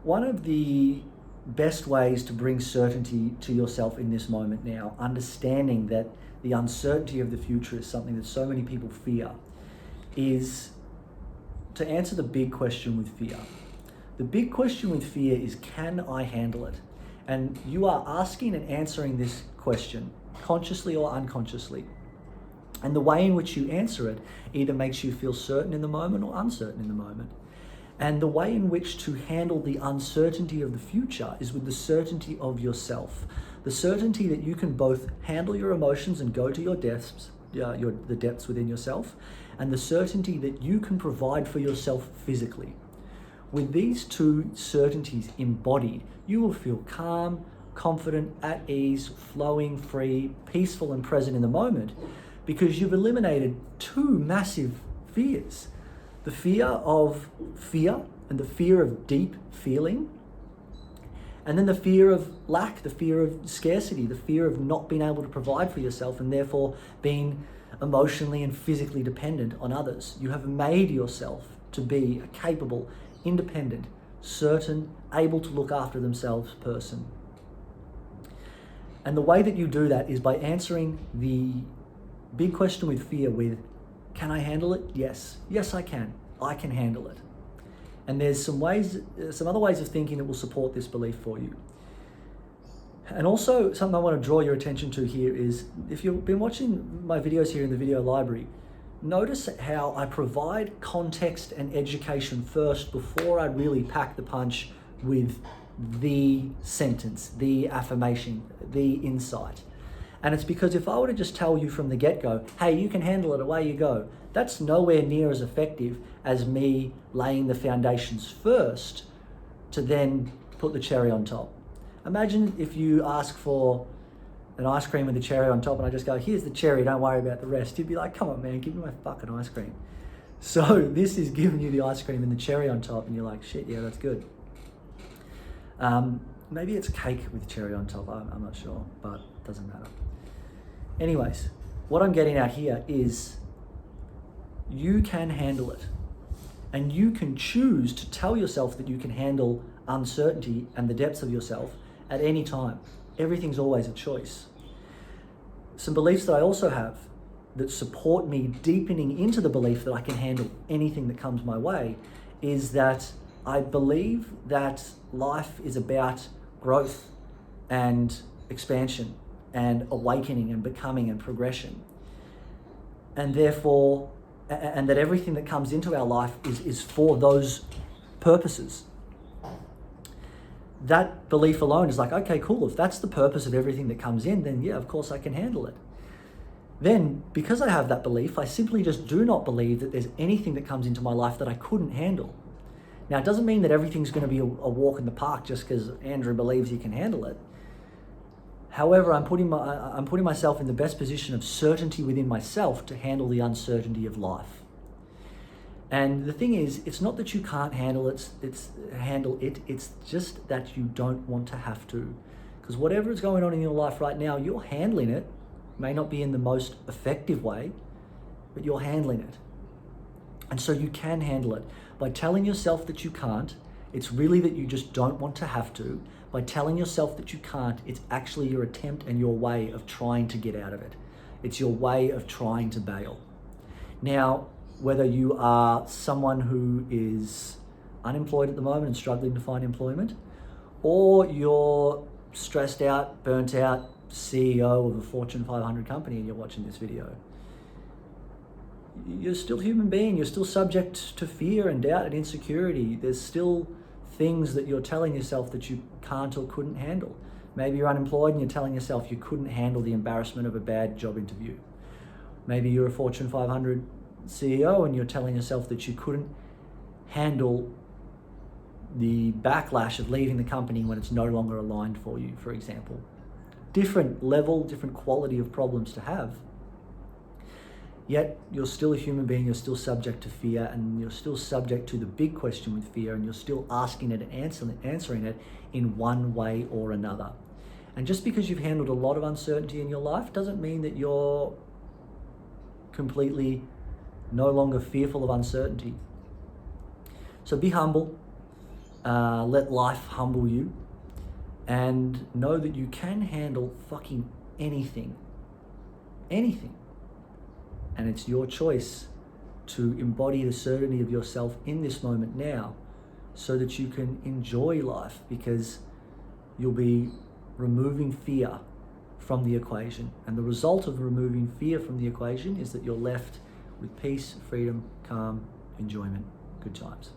One of the best ways to bring certainty to yourself in this moment now, understanding that the uncertainty of the future is something that so many people fear, is to answer the big question with fear. The big question with fear is, can I handle it? And you are asking and answering this question, consciously or unconsciously. And the way in which you answer it either makes you feel certain in the moment or uncertain in the moment. And the way in which to handle the uncertainty of the future is with the certainty of yourself. The certainty that you can both handle your emotions and go to your depths, the depths within yourself, and the certainty that you can provide for yourself physically. With these two certainties embodied, you will feel calm, confident, at ease, flowing, free, peaceful, and present in the moment, because you've eliminated two massive fears. The fear of fear and the fear of deep feeling, and then the fear of lack, the fear of scarcity, the fear of not being able to provide for yourself and therefore being emotionally and physically dependent on others. You have made yourself to be a capable, independent, certain, able to look after themselves person. And the way that you do that is by answering the big question with fear with, can I handle it? Yes. Yes, I can. I can handle it. And there's some other ways of thinking that will support this belief for you. And also something I want to draw your attention to here is, if you've been watching my videos here in the video library, notice how I provide context and education first before I really pack the punch with the sentence, the affirmation, the insight. And it's because if I were to just tell you from the get-go, hey, you can handle it, away you go, that's nowhere near as effective as me laying the foundations first to then put the cherry on top. Imagine if you ask for an ice cream with the cherry on top and I just go, here's the cherry, don't worry about the rest. You'd be like, come on man, give me my fucking ice cream. So this is giving you the ice cream and the cherry on top and you're like, shit, yeah, that's good. Maybe it's cake with cherry on top, I'm not sure, but it doesn't matter. Anyways, what I'm getting at here is you can handle it. And you can choose to tell yourself that you can handle uncertainty and the depths of yourself at any time. Everything's always a choice. Some beliefs that I also have that support me deepening into the belief that I can handle anything that comes my way is that I believe that life is about growth and expansion and awakening and becoming and progression. And therefore, and that everything that comes into our life is for those purposes. That belief alone is like, okay, cool, if that's the purpose of everything that comes in, then yeah, of course I can handle it. Then, because I have that belief, I simply just do not believe that there's anything that comes into my life that I couldn't handle. Now, it doesn't mean that everything's going to be a walk in the park just because Andrew believes he can handle it. However, I'm putting myself in the best position of certainty within myself to handle the uncertainty of life. And the thing is, it's not that you can't handle it, it's just that you don't want to have to. Because whatever is going on in your life right now, you're handling it. May not be in the most effective way, but you're handling it. And so you can handle it. By telling yourself that you can't, it's really that you just don't want to have to. By telling yourself that you can't, it's actually your attempt and your way of trying to get out of it. It's your way of trying to bail. Now, whether you are someone who is unemployed at the moment and struggling to find employment, or you're stressed out, burnt out, CEO of a Fortune 500 company and you're watching this video, you're still a human being. You're still subject to fear and doubt and insecurity. There's still things that you're telling yourself that you can't or couldn't handle. Maybe you're unemployed and you're telling yourself you couldn't handle the embarrassment of a bad job interview. Maybe you're a Fortune 500 CEO and you're telling yourself that you couldn't handle the backlash of leaving the company when it's no longer aligned for you, for example. Different level, different quality of problems to have. Yet you're still a human being, you're still subject to fear, and you're still subject to the big question with fear, and you're still asking it and answering it in one way or another. And just because you've handled a lot of uncertainty in your life doesn't mean that you're completely no longer fearful of uncertainty. So be humble, let life humble you, and know that you can handle fucking anything. Anything. And it's your choice to embody the certainty of yourself in this moment now so that you can enjoy life, because you'll be removing fear from the equation. And the result of removing fear from the equation is that you're left with peace, freedom, calm, enjoyment, good times.